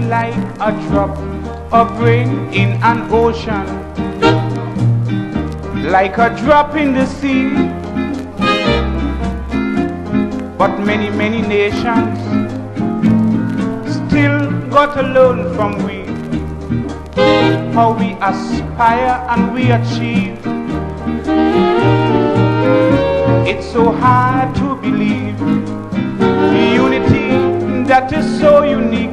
like a drop of rain in an ocean, like a drop in the sea. But many, many nations still got to learn from we, how we aspire and we achieve. It's so hard to believe the unity that is so unique.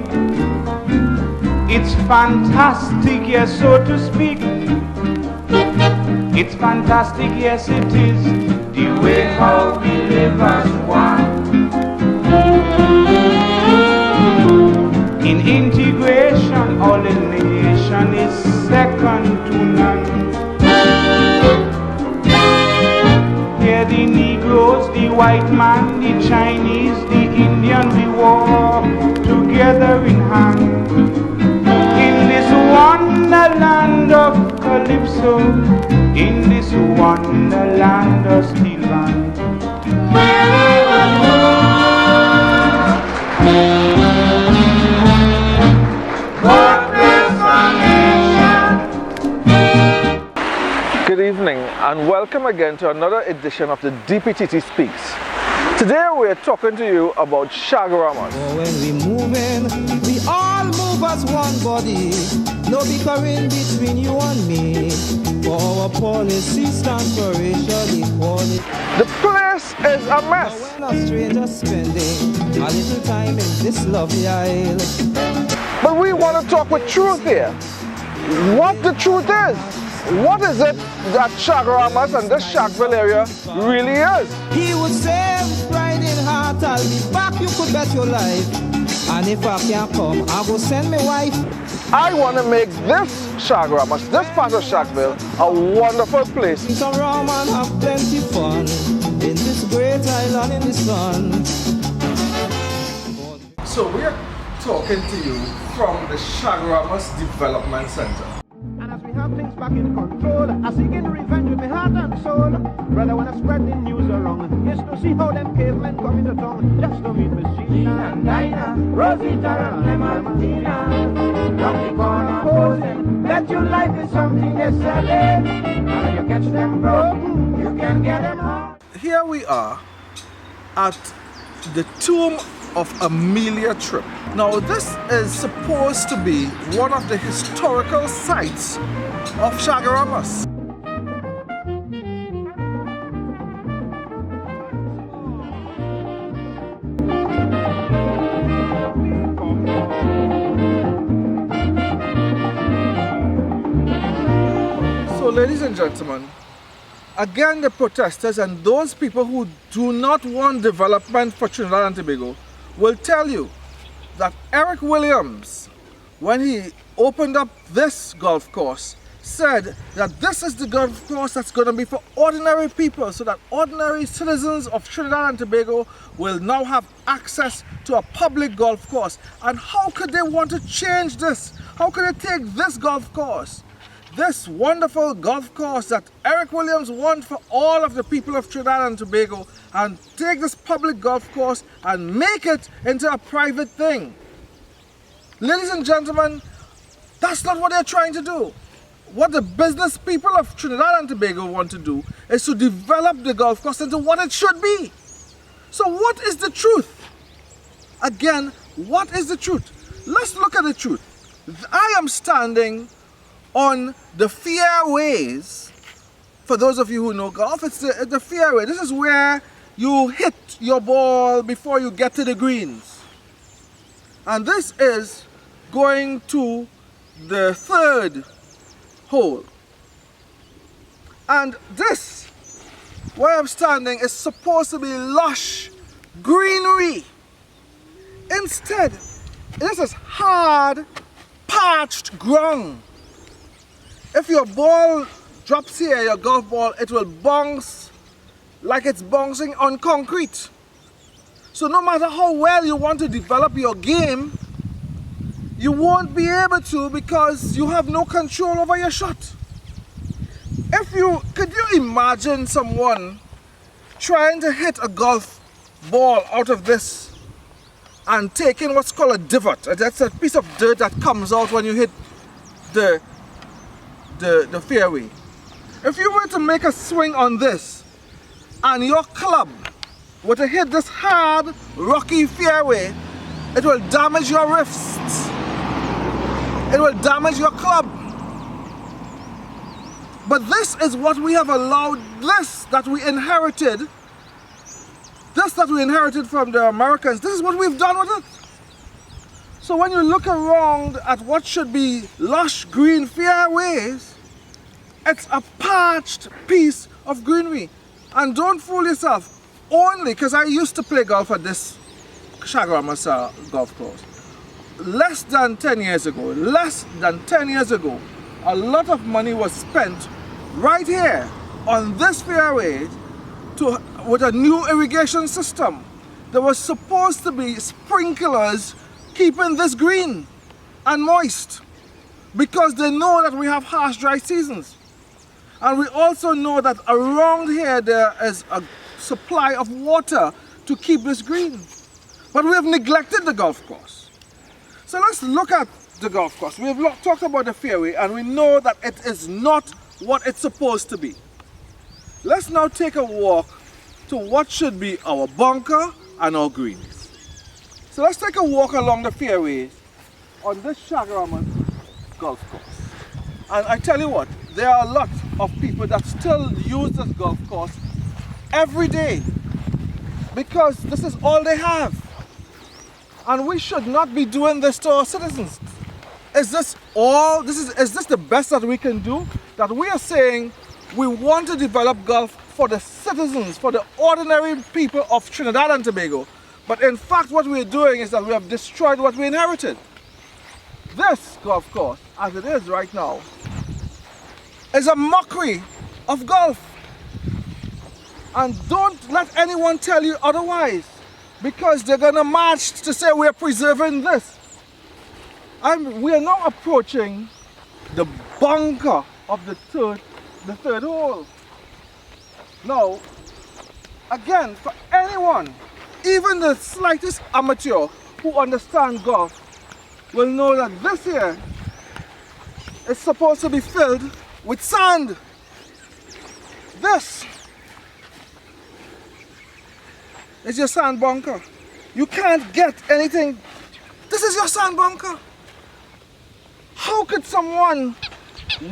It's fantastic, yes, so to speak. It's fantastic, yes, it is, the way how we live as one. In integration, all the nation is second to none. Here the Negroes, the white man, the Chinese, the Indian, we walk together in hand. In this wonderland of Calypso, in this wonderland of steel band. Good evening and welcome again to another edition of the DPTT Speaks. Today we're talking to you about Chaguaramas. Oh, when we moving, we all move as one body. No bickering between you and me. For our policy stands for racial equality. The place is a mess. Now when a stranger spending a little time in this lovely isle. But we want to talk with truth here. What the truth is. What is it that Chaguaramas and this Shagville area really is? He would say with pride in heart, I'll be back, you could bet your life. And if I can't come, I'll go send my wife. I want to make this Chaguaramas, this part of Shagville, a wonderful place. Come around and have plenty fun in this great island in the sun. So we are talking to you from the Chaguaramas Development Center. And as we have things back in control, I seek in revenge with my heart and soul. Brother, when I spread the news around, is to see how them cavemen come into town, just to meet Miss Gina and Dinah, Rosita and Clementina. Round the corner posing, that your life is something they're selling. And when you catch them broken, you can get them home. Here we are at the tomb of Amelia Tripp. Now this is supposed to be one of the historical sites of Chaguaramas. So ladies and gentlemen, again the protesters and those people who do not want development for Trinidad and Tobago will tell you that Eric Williams, when he opened up this golf course, said that this is the golf course that's going to be for ordinary people, so that ordinary citizens of Trinidad and Tobago will now have access to a public golf course. And how could they want to change this? How could they take this golf course, this wonderful golf course that Eric Williams wants for all of the people of Trinidad and Tobago, and take this public golf course and make it into a private thing? Ladies and gentlemen, that's not what they're trying to do. What the business people of Trinidad and Tobago want to do is to develop the golf course into what it should be. So what is the truth? Again, what is the truth? Let's look at the truth. I am standing on the fairways. For those of you who know golf, it's the fairway. This is where you hit your ball before you get to the greens. And this is going to the third hole. And this, where I'm standing, is supposed to be lush greenery. Instead, this is hard, parched ground. If your ball drops here, your golf ball, it will bounce like it's bouncing on concrete. So no matter how well you want to develop your game, you won't be able to, because you have no control over your shot. Could you imagine someone trying to hit a golf ball out of this and taking what's called a divot. That's a piece of dirt that comes out when you hit the fairway. If you were to make a swing on this and your club were to hit this hard, rocky fairway, it will damage your wrists. It will damage your club. But this is what we have allowed, this that we inherited from the Americans, this is what we've done with it. So when you look around at what should be lush green fairways, it's a patched piece of greenery. And don't fool yourself, only because I used to play golf at this Chaguaramas golf course. Less than 10 years ago, a lot of money was spent right here on this fairway with a new irrigation system. There was supposed to be sprinklers keeping this green and moist because they know that we have harsh dry seasons. And we also know that around here there is a supply of water to keep this green. But we have neglected the golf course. So let's look at the golf course. We have talked about the fairway and we know that it is not what it's supposed to be. Let's now take a walk to what should be our bunker and our greens. So let's take a walk along the fairways on this Chaguaramas golf course. And I tell you what, there are a lot of people that still use this golf course every day because this is all they have. And we should not be doing this to our citizens. Is this the best that we can do? That we are saying we want to develop golf for the citizens, for the ordinary people of Trinidad and Tobago. But in fact what we're doing is that we have destroyed what we inherited. This golf course, as it is right now, is a mockery of golf. And don't let anyone tell you otherwise, because they're going to march to say we're preserving this. We are now approaching the bunker of the third hole. Now, again, for anyone, even the slightest amateur who understands golf, will know that this here is supposed to be filled with sand. This is your sand bunker. You can't get anything. This is your sand bunker. How could someone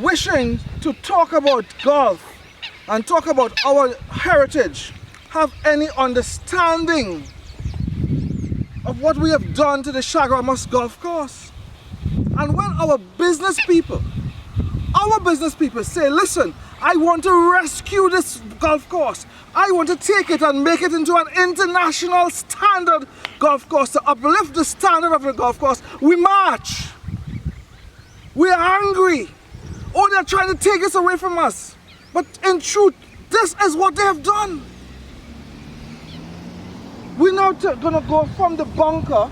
wishing to talk about golf and talk about our heritage have any understanding of what we have done to the Chaguaramas golf course? And when our business people say, listen, I want to rescue this golf course, I want to take it and make it into an international standard golf course, to uplift the standard of the golf course, we march. We are angry. Oh, they're trying to take us away from us. But in truth, this is what they have done. We're now going to go from the bunker.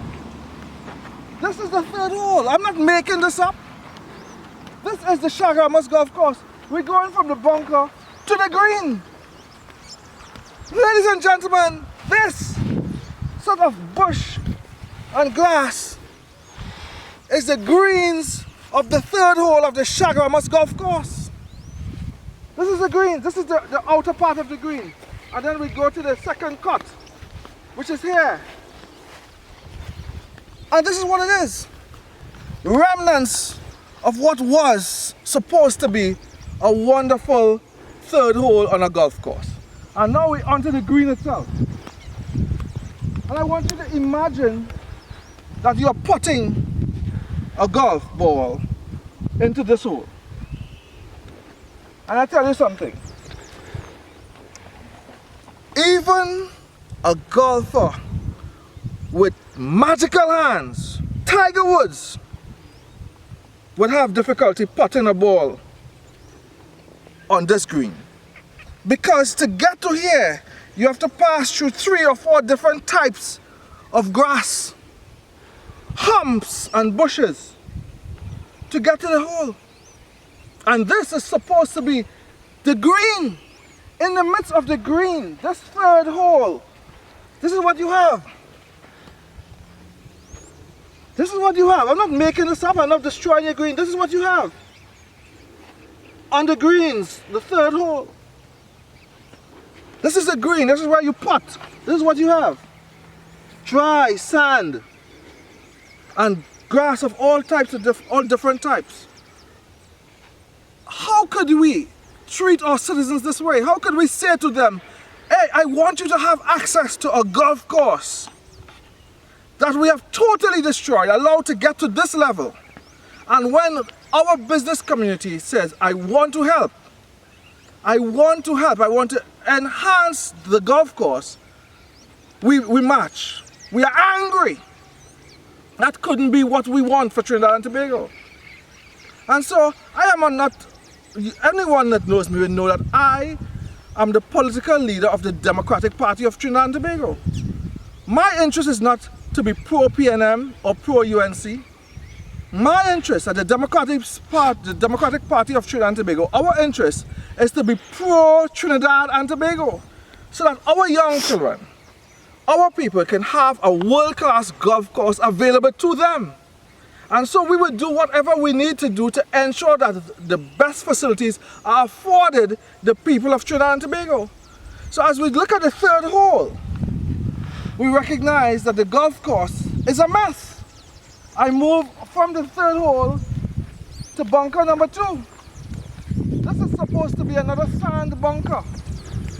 This is the third hole. I'm not making this up. This is the Chaguaramas golf course. We're going from the bunker to the green. Ladies and gentlemen, this sort of bush and glass is the greens of the third hole of the Chaguaramas golf course. This is the green. This is the outer part of the green. And then we go to the second cut, which is here. And this is what it is. Remnants of what was supposed to be a wonderful third hole on a golf course. And now we're onto the green itself. And I want you to imagine that you're putting a golf ball into this hole. And I tell you something. Even a golfer with magical hands, Tiger Woods, would have difficulty putting a ball on this green. Because to get to here, you have to pass through 3 or 4 different types of grass, humps and bushes to get to the hole. And this is supposed to be the green. In the midst of the green, this third hole, this is what you have. This is what you have. I'm not making this up. I'm not destroying your green. This is what you have. On the greens, the third hole. This is the green. This is where you putt. This is what you have. Dry sand and grass of all types, all different types. How could we treat our citizens this way? How could we say to them, hey, I want you to have access to a golf course that we have totally destroyed, allowed to get to this level. And when our business community says, I want to help, I want to enhance the golf course, we match. We are angry. That couldn't be what we want for Trinidad and Tobago. And so I am not, anyone that knows me will know that I am the political leader of the Democratic Party of Trinidad and Tobago. My interest is not to be pro-PNM or pro-UNC. My interest at the Democratic Party of Trinidad and Tobago, our interest is to be pro-Trinidad and Tobago, so that our young children, our people can have a world-class golf course available to them. And so we will do whatever we need to do to ensure that the best facilities are afforded the people of Trinidad and Tobago. So as we look at the third hole, we recognize that the golf course is a mess. I move from the third hole to bunker number 2. This is supposed to be another sand bunker,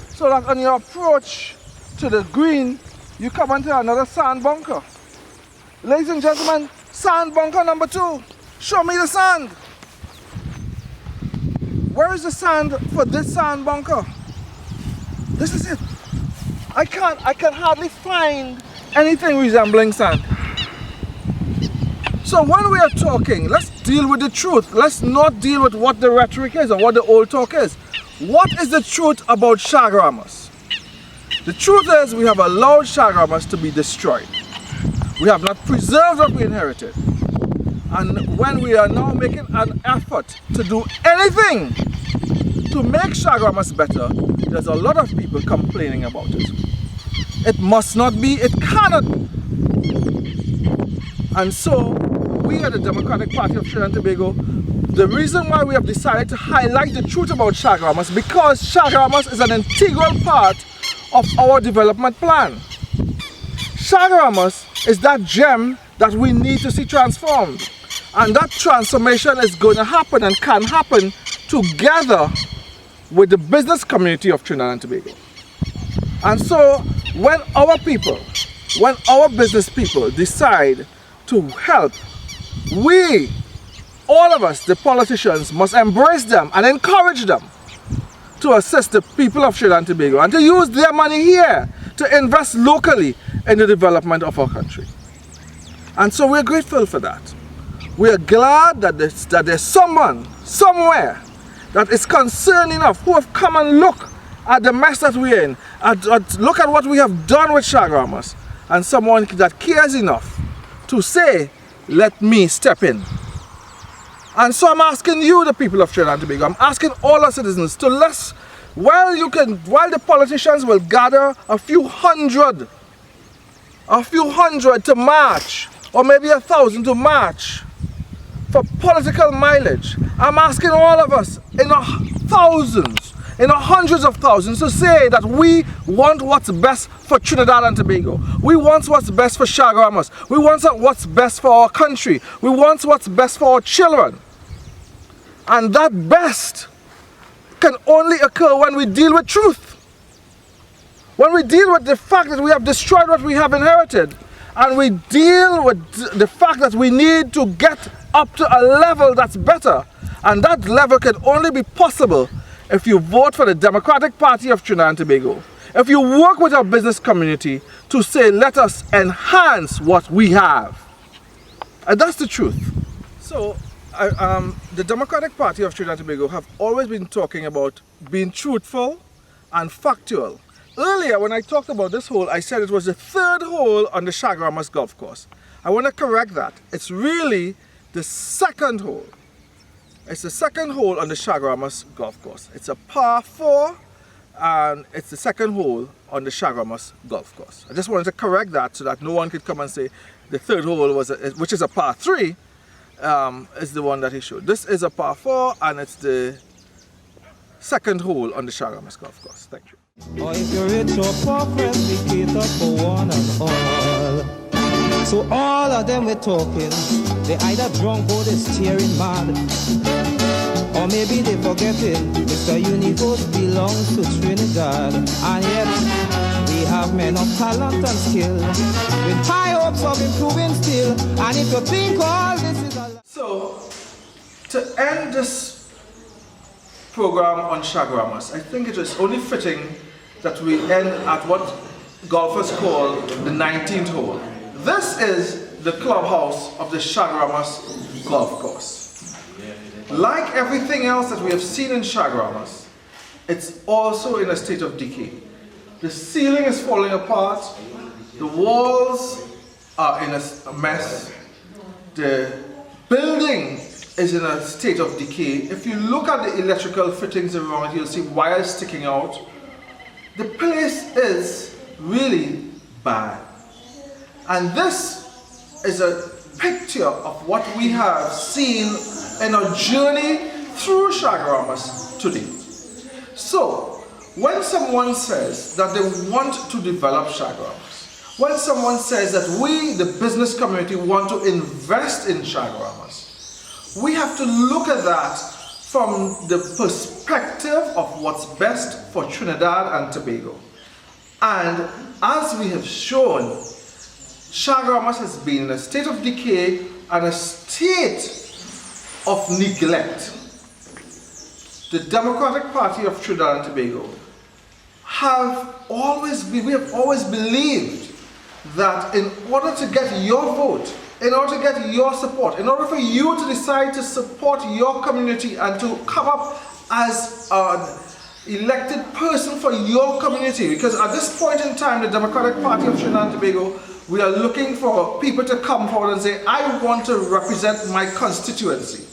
so that on your approach to the green, you come into another sand bunker. Ladies and gentlemen, sand bunker number 2. Show me the sand. Where is the sand for this sand bunker? This is it. I can hardly find anything resembling sand. So when we are talking, let's deal with the truth. Let's not deal with what the rhetoric is or what the old talk is. What is the truth about Chaguaramas? The truth is we have allowed Chaguaramas to be destroyed. We have not preserved what we inherited. And when we are now making an effort to do anything to make Chaguaramas better, there's a lot of people complaining about it. It must not be, it cannot be. And so, we at the Democratic Party of Trinidad and Tobago, the reason why we have decided to highlight the truth about Chaguaramas, because Chaguaramas is an integral part of our development plan. Chaguaramas is that gem that we need to see transformed. And that transformation is going to happen and can happen together with the business community of Trinidad and Tobago. And so when our people, when our business people decide to help, we, all of us, the politicians, must embrace them and encourage them to assist the people of Trinidad and Tobago and to use their money here to invest locally in the development of our country. And so we're grateful for that. We are glad that there's someone, somewhere, that is concerned enough, who have come and look at the mess that we're in, look at what we have done with Chaguaramas, and someone that cares enough to say, let me step in. And so I'm asking you, the people of Trinidad and Tobago, I'm asking all our citizens to while the politicians will gather a few hundred to march, or maybe 1,000 to march for political mileage, I'm asking all of us in the thousands, in the hundreds of thousands, to say that we want what's best for Trinidad and Tobago. We want what's best for Chaguaramas. We want what's best for our country. We want what's best for our children. And that best can only occur when we deal with truth. When we deal with the fact that we have destroyed what we have inherited, and we deal with the fact that we need to get up to a level that's better. And that level can only be possible if you vote for the Democratic Party of Trinidad and Tobago. If you work with our business community to say, let us enhance what we have. And that's the truth. So, the Democratic Party of Trinidad and Tobago have always been talking about being truthful and factual. Earlier, when I talked about this hole, I said it was the third hole on the Chaguaramas golf course. I want to correct that. It's really the second hole. It's the second hole on the Chaguaramas golf course. It's a par 4, and it's the second hole on the Chaguaramas golf course. I just wanted to correct that so that no one could come and say The third hole was, which is a par 3, is the one that he showed. This is a par 4, and it's the second hole on the Chaguaramas golf course. Thank you. Or if you're rich or poor, friends, we cater for one and all. So all of them we're talking, they either drunk or they steering mad. Or maybe they forgetting Mr. Universe belongs to Trinidad. And yet we have men of talent and skill, with high hopes of improving still. And if you think all this is a... So, to end this program on Chaguaramas, I think it is only fitting that we end at what golfers call the 19th hole. This is the clubhouse of the Chaguaramas golf course. Like everything else that we have seen in Chaguaramas, it's also in a state of decay. The ceiling is falling apart, the walls are in a mess, the building is in a state of decay. If you look at the electrical fittings around, you'll see wires sticking out. The place is really bad. And this is a picture of what we have seen in our journey through Chaguaramas today. So, when someone says that they want to develop Chaguaramas, when someone says that we, the business community, want to invest in Chaguaramas, we have to look at that from the perspective of what's best for Trinidad and Tobago. And as we have shown, Chaguaramas has been in a state of decay and a state of neglect. The Democratic Party of Trinidad and Tobago we have always believed that in order to get your vote, in order to get your support, in order for you to decide to support your community and to come up as an elected person for your community, because at this point in time, the Democratic Party of Trinidad and Tobago, we are looking for people to come forward and say, I want to represent my constituency.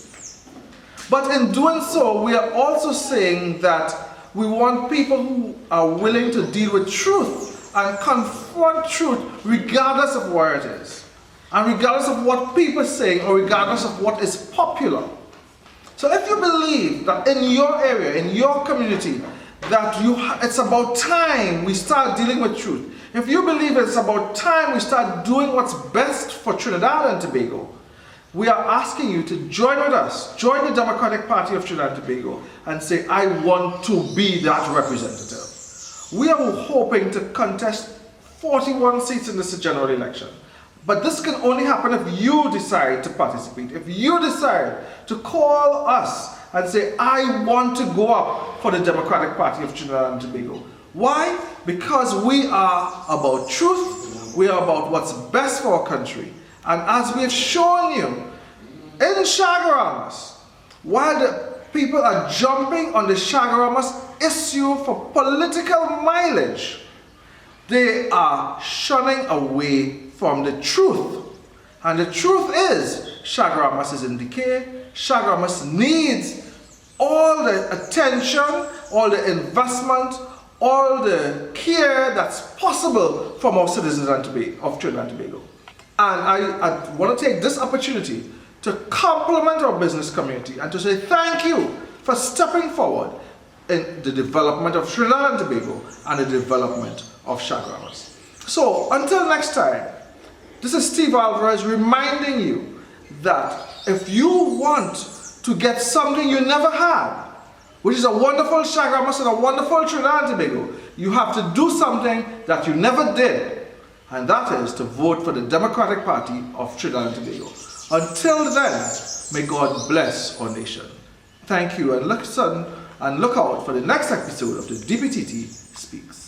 But in doing so, we are also saying that we want people who are willing to deal with truth and confront truth regardless of where it is, and regardless of what people are saying, or regardless of what is popular. So if you believe that in your area, in your community, that it's about time we start dealing with truth, if you believe it's about time we start doing what's best for Trinidad and Tobago, we are asking you to join with us, join the Democratic Party of Trinidad and Tobago, and say, I want to be that representative. We are hoping to contest 41 seats in this general election. But this can only happen if you decide to participate, if you decide to call us and say, I want to go up for the Democratic Party of Trinidad and Tobago. Why? Because we are about truth, we are about what's best for our country. And as we have shown you, in Chaguaramas, while the people are jumping on the Chaguaramas issue for political mileage, they are shunning away from the truth. And the truth is, Chaguaramas is in decay. Chaguaramas needs all the attention, all the investment, all the care that's possible from our citizens of Trinidad and Tobago. And I want to take this opportunity to compliment our business community and to say thank you for stepping forward in the development of Trinidad and Tobago and the development of Chaguaramas. So until next time, this is Steve Alvarez reminding you that if you want to get something you never had, which is a wonderful Chaguaramas and a wonderful Trinidad and Tobago, you have to do something that you never did. And that is to vote for the Democratic Party of Trinidad and Tobago. Until then, may God bless our nation. Thank you, and look out for the next episode of the DPTT Speaks.